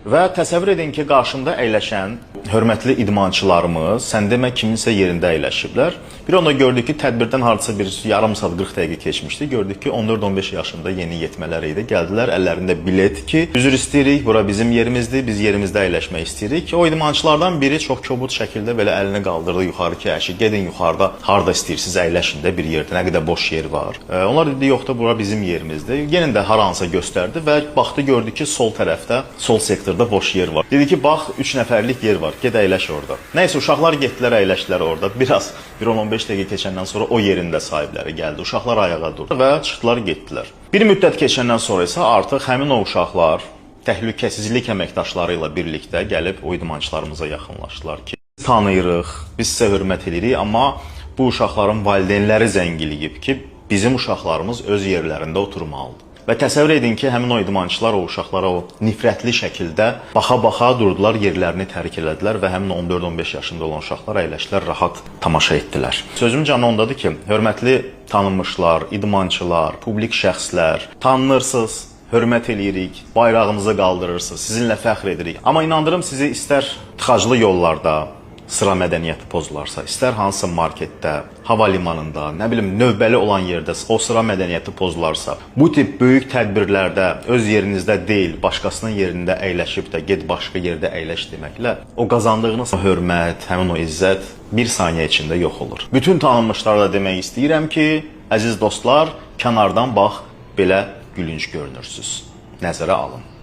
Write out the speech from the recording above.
Və təsəvvür edin ki, qarşımda əyləşən hörmətli idmançılarımız, sən demə kiminsə yerində əyləşiblər. Bir anda gördük ki, tədbirdən hardasa bir yarım saat 40 dəqiqə keçmişdi. Gördük ki, 14-15 yaşında yeni yetmələr idi. Gəldilər, əllərində bilet ki, üzr istəyirik, bura bizim yerimizdir, biz yerimizdə əyləşmək istəyirik. O idmançılardan biri çox kobud şəkildə belə əlini qaldırdı yuxarı ki, əşi, gedin yuxarıda, harda istəyirsiniz, əyləşin də bir yerdə, nə qədər boş yer var. Onlar dedi, yox da bura bizim yerimizdir. Yenə də haransa göstərdi və baxdı, gördü ki, sol tərəfdə, sol sektorda boş yer var. Dedi ki, bax, 3 nəfərlik yer var, ged əyləş orada. Nəysə, uşaqlar getdilər, əyləşdilər orada. Biraz, bir 10-15 dəqiqə keçəndən sonra o yerində sahibləri gəldi. Uşaqlar ayağa durdu və çıxdılar, getdilər. Bir müddət keçəndən sonra isə artıq həmin o uşaqlar təhlükəsizlik əməkdaşları ilə birlikdə gəlib o idmançılarımıza yaxınlaşdılar ki, tanıyırıq, biz sizə hörmət edirik, amma bu uşaqların valideynləri zəng eləyib ki, bizim uşaqlarımız öz yerlərində oturmalıdır. Və təsəvvür edin ki, həmin o idmançılar o uşaqlara o nifrətli şəkildə baxa-baxa durdular, yerlərini tərk elədilər və həmin 14-15 yaşında olan uşaqlar əyləşdilər, rahat tamaşa etdilər. Sözüm canı ondadır ki, hörmətli tanınmışlar, idmançılar, publik şəxslər, tanınırsınız, hörmət eləyirik, bayrağımızı qaldırırsınız, sizinlə fəxr edirik. Amma inandırım sizi istər tıxaclı yollarda, sıra mədəniyyəti pozularsa, istər hansısa marketdə, hava limanında, nə bilim, növbəli olan yerdə o sıra mədəniyyəti pozularsa, bu tip böyük tədbirlərdə öz yerinizdə deyil, başqasının yerində əyləşib də get başqa yerdə əyləş deməklə o qazandığınız hörmət, həmin o izzət bir saniyə içində yox olur. Bütün tanınmışlara demək istəyirəm ki, əziz dostlar, kənardan bax, belə gülünc görünürsünüz. Nəzərə alın.